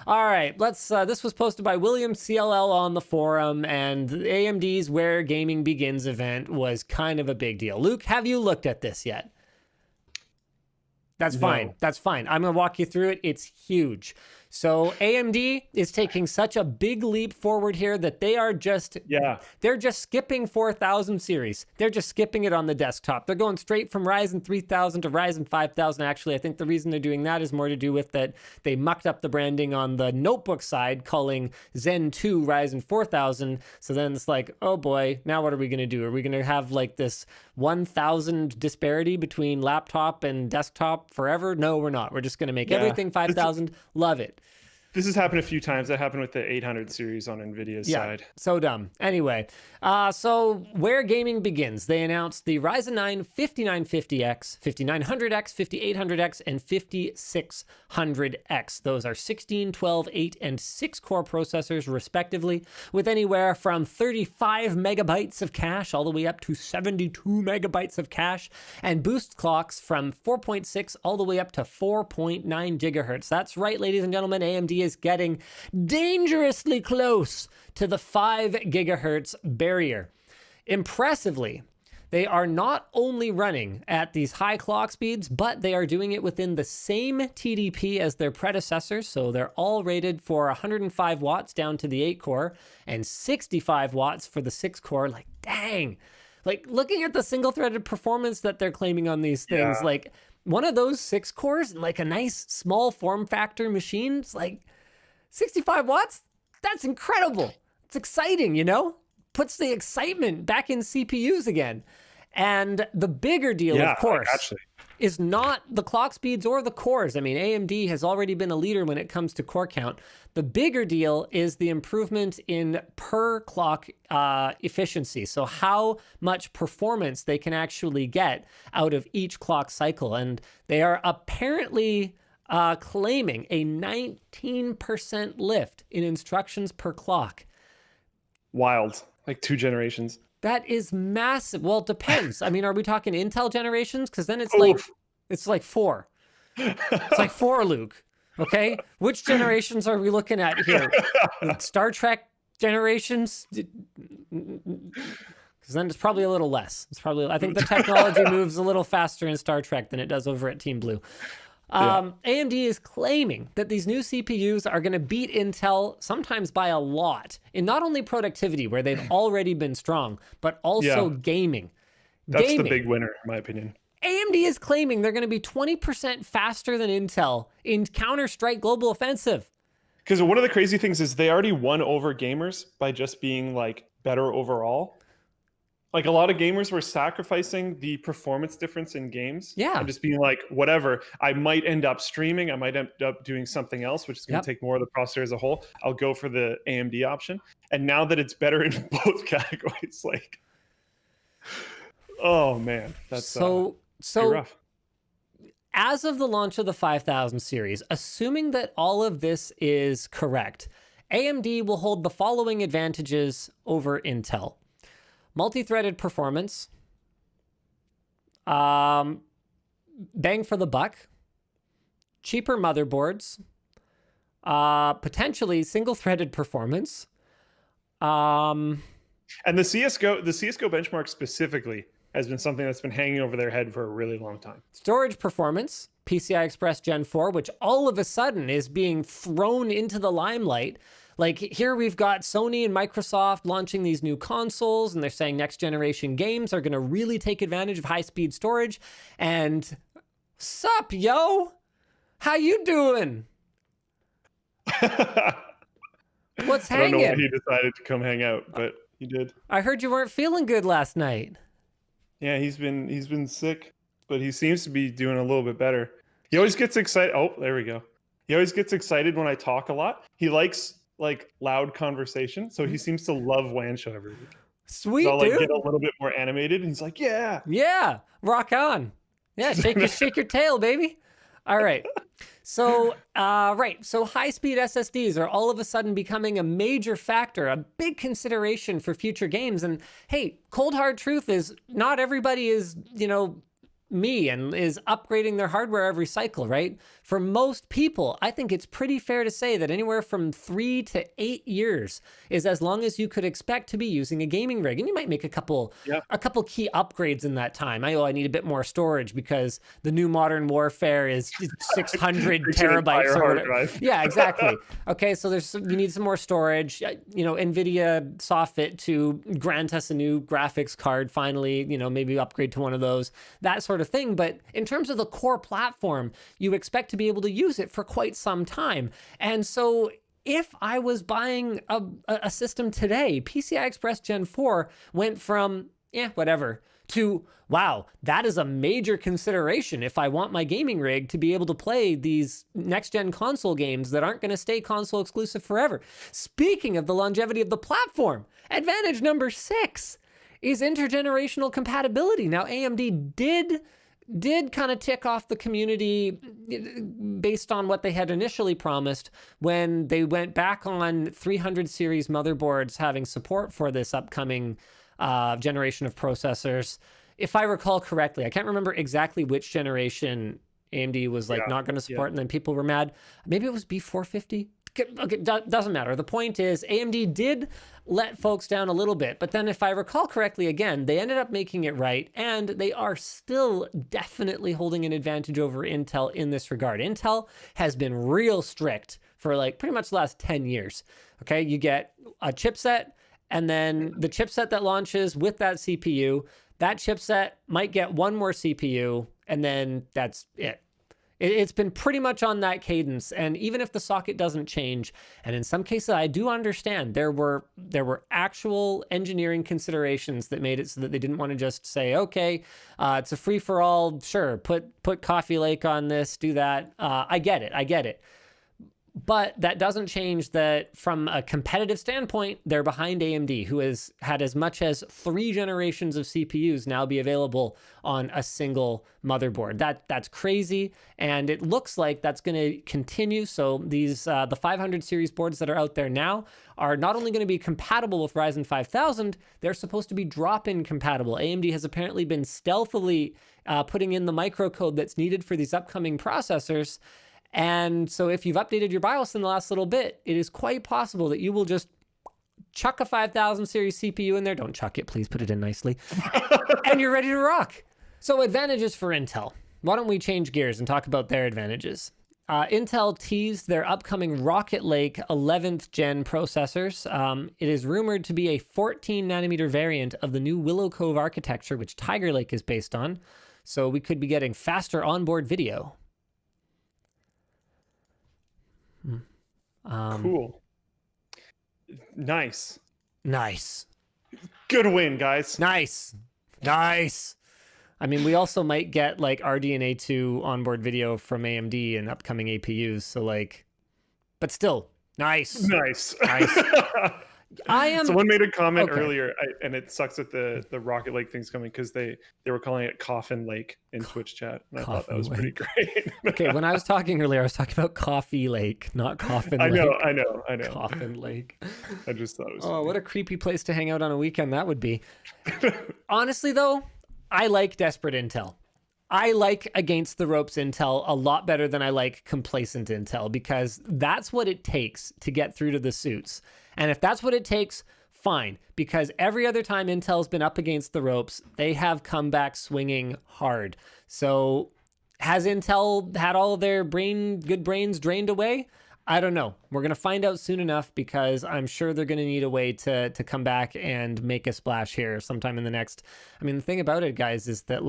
All right, let's. This was posted by William CLL on the forum, and AMD's Where Gaming Begins event was kind of a big deal. Luke, have you looked at this yet? That's fine. That's fine. I'm going to walk you through it. It's huge. So AMD is taking such a big leap forward here that they're just skipping 4000 series. They're just skipping it on the desktop. They're going straight from Ryzen 3000 to Ryzen 5000. Actually, I think the reason they're doing that is more to do with that they mucked up the branding on the notebook side, calling Zen 2 Ryzen 4000. So then it's like, oh boy, now what are we going to do? Are we going to have like this 1000 disparity between laptop and desktop forever? No, we're not. We're just going to make everything 5000. Love it. This has happened a few times. That happened with the 800 series on NVIDIA's side. So dumb. Anyway, so Where Gaming Begins. They announced the Ryzen 9 5950X, 5900X, 5800X, and 5600X. Those are 16, 12, 8, and 6 core processors, respectively, with anywhere from 35 megabytes of cache all the way up to 72 megabytes of cache, and boost clocks from 4.6 all the way up to 4.9 gigahertz. That's right, ladies and gentlemen, AMD is getting dangerously close to the 5 gigahertz barrier. Impressively, they are not only running at these high clock speeds, but they are doing it within the same TDP as their predecessors. So they're all rated for 105 watts down to the 8 core and 65 watts for the 6 core. Like, dang. Like, looking at the single-threaded performance that they're claiming on these things, like, one of those 6 cores, like a nice small form factor machine, it's like 65 watts? That's incredible. It's exciting, you know? Puts the excitement back in CPUs again. And the bigger deal, of course, is not the clock speeds or the cores. I mean, AMD has already been a leader when it comes to core count. The bigger deal is the improvement in per clock efficiency. So how much performance they can actually get out of each clock cycle. And they are apparently claiming a 19% lift in instructions per clock. Wild. Like 2 generations. That is massive. Well, it depends. I mean, are we talking Intel generations? Because then it's like 4. It's like 4, Luke. Okay? Which generations are we looking at here? Star Trek generations? Because then it's probably a little less. I think the technology moves a little faster in Star Trek than it does over at Team Blue. AMD is claiming that these new CPUs are going to beat Intel sometimes by a lot in not only productivity, where they've already been strong, but also gaming. That's the big winner, in my opinion. AMD is claiming they're going to be 20% faster than Intel in Counter-Strike Global Offensive. Because one of the crazy things is they already won over gamers by just being like better overall. Like, a lot of gamers were sacrificing the performance difference in games. And just being like, whatever, I might end up streaming. I might end up doing something else, which is going to take more of the processor as a whole. I'll go for the AMD option. And now that it's better in both categories, like, oh man, that's so rough. As of the launch of the 5000 series, assuming that all of this is correct, AMD will hold the following advantages over Intel. Multi-threaded performance, bang for the buck, cheaper motherboards, potentially single-threaded performance. And the CSGO benchmark specifically has been something that's been hanging over their head for a really long time. Storage performance, PCI Express Gen 4, which all of a sudden is being thrown into the limelight. Like, here we've got Sony and Microsoft launching these new consoles, and they're saying next generation games are going to really take advantage of high-speed storage. And sup, yo? How you doing? What's hanging? I don't know why he decided to come hang out, but he did. I heard you weren't feeling good last night. Yeah, he's been sick, but he seems to be doing a little bit better. He always gets excited. Oh, there we go. He always gets excited when I talk a lot. He likes like loud conversation, so he seems to love Wanshow every week. Sweet, so I'll like dude. get a little bit more animated, and he's like, "Yeah, rock on, shake your tail, baby." All right, so so high-speed SSDs are all of a sudden becoming a major factor, a big consideration for future games. And hey, cold hard truth is not everybody is me and is upgrading their hardware every cycle, right? For most people, I think it's pretty fair to say that anywhere from 3 to 8 years is as long as you could expect to be using a gaming rig. And you might make a couple key upgrades in that time. I need a bit more storage because the new Modern Warfare is 600 terabytes or whatever. Yeah, exactly. Okay, so you need some more storage. NVIDIA saw fit to grant us a new graphics card finally, maybe upgrade to one of those, that sort of thing. But in terms of the core platform, you expect to be able to use it for quite some time. And so if I was buying a system today, PCI Express Gen 4 went from, whatever, to, wow, that is a major consideration if I want my gaming rig to be able to play these next-gen console games that aren't going to stay console exclusive forever. Speaking of the longevity of the platform, advantage number 6 is intergenerational compatibility. Now, AMD did kind of tick off the community based on what they had initially promised when they went back on 300 series motherboards having support for this upcoming generation of processors. If I recall correctly, I can't remember exactly which generation AMD was not going to support, and then people were mad. Maybe it was B450. Okay, doesn't matter. The point is AMD did let folks down a little bit, but then if I recall correctly, again, they ended up making it right, and they are still definitely holding an advantage over Intel in this regard. Intel has been real strict for pretty much the last 10 years. Okay, you get a chipset, and then the chipset that launches with that CPU, that chipset might get one more CPU, and then that's it. It's been pretty much on that cadence, and even if the socket doesn't change, and in some cases I do understand there were actual engineering considerations that made it so that they didn't want to just say, okay, it's a free for all, sure, put Coffee Lake on this, do that. I get it. But that doesn't change that from a competitive standpoint, they're behind AMD, who has had as much as 3 generations of CPUs now be available on a single motherboard. That's crazy, and it looks like that's going to continue. So these the 500 series boards that are out there now are not only going to be compatible with Ryzen 5000, they're supposed to be drop-in compatible. AMD has apparently been stealthily putting in the microcode that's needed for these upcoming processors. And so if you've updated your BIOS in the last little bit, it is quite possible that you will just chuck a 5000 series CPU in there. Don't chuck it, please put it in nicely. And you're ready to rock. So advantages for Intel. Why don't we change gears and talk about their advantages? Intel teased their upcoming Rocket Lake 11th gen processors. It is rumored to be a 14 nanometer variant of the new Willow Cove architecture, which Tiger Lake is based on. So we could be getting faster onboard video. Cool. Nice. Good win, guys. Nice. I mean, we also might get RDNA 2 onboard video from AMD in upcoming APUs. So but still, nice. Someone made a comment earlier, and it sucks that the Rocket Lake thing's coming because they were calling it Coffin Lake in Twitch chat, and I thought that was pretty great. Okay, when I was talking earlier, I was talking about Coffee Lake, not Coffin Lake. I know. Coffin Lake. I just thought it was. Oh, funny. What a creepy place to hang out on a weekend that would be. Honestly, though, I like desperate Intel. I like against the ropes Intel a lot better than I like complacent Intel, because that's what it takes to get through to the suits. And if that's what it takes, fine, because every other time Intel's been up against the ropes, they have come back swinging hard. So has Intel had all of their good brains drained away? I don't know. We're going to find out soon enough, because I'm sure they're going to need a way to come back and make a splash here sometime in the next. I mean, the thing about it, guys, is that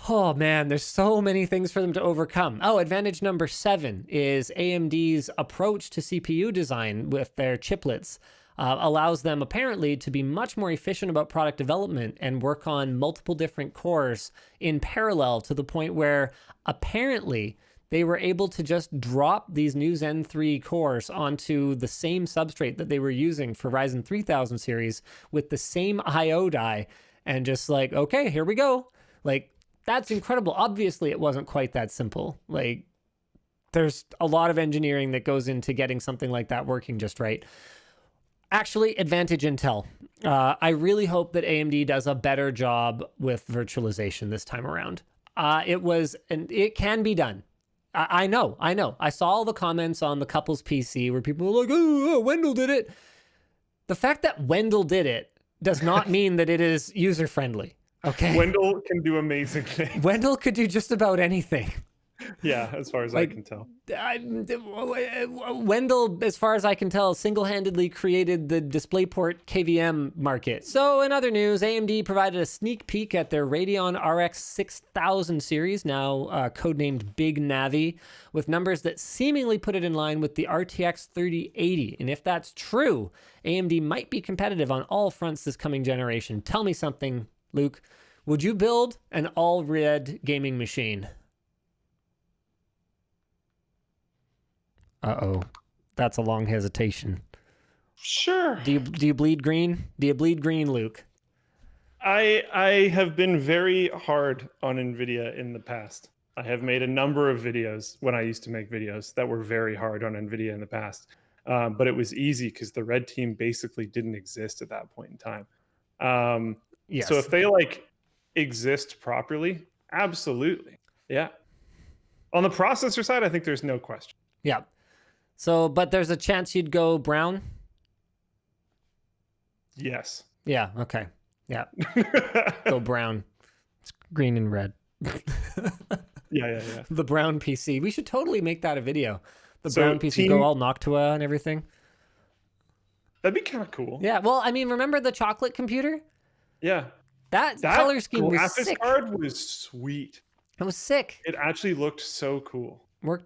oh man, there's so many things for them to overcome. Oh, advantage number 7 is AMD's approach to CPU design with their chiplets. Allows them apparently to be much more efficient about product development and work on multiple different cores in parallel, to the point where apparently they were able to just drop these new Zen 3 cores onto the same substrate that they were using for Ryzen 3000 series with the same IO die, and just okay, here we go. That's incredible. Obviously, it wasn't quite that simple. There's a lot of engineering that goes into getting something like that working just right. Actually, advantage Intel. I really hope that AMD does a better job with virtualization this time around. It can be done. I know. I saw all the comments on the couple's PC where people were like, oh, Wendell did it. The fact that Wendell did it does not mean that it is user-friendly, okay? Wendell can do amazing things. Wendell could do just about anything. Yeah, as far as I can tell. Wendell, as far as I can tell, single-handedly created the DisplayPort KVM market. So in other news, AMD provided a sneak peek at their Radeon RX 6000 series, now codenamed Big Navi, with numbers that seemingly put it in line with the RTX 3080. And if that's true, AMD might be competitive on all fronts this coming generation. Tell me something, Luke. Would you build an all-red gaming machine? Uh-oh. That's a long hesitation. Sure. Do you bleed green? Do you bleed green, Luke? I have been very hard on NVIDIA in the past. I have made a number of videos when I used to make videos that were very hard on NVIDIA in the past. But it was easy because the red team basically didn't exist at that point in time. Yes. So if they exist properly, absolutely. Yeah. On the processor side, I think there's no question. Yeah. So, but there's a chance you'd go brown? Yes. Yeah, okay. Yeah. Go brown. It's green and red. Yeah. The brown PC. We should totally make that a video. The brown PC go all Noctua and everything. That'd be kind of cool. Yeah, well, I mean, remember the chocolate computer? Yeah. That color scheme was sick. Graphics card was sweet. It was sick. It actually looked so cool.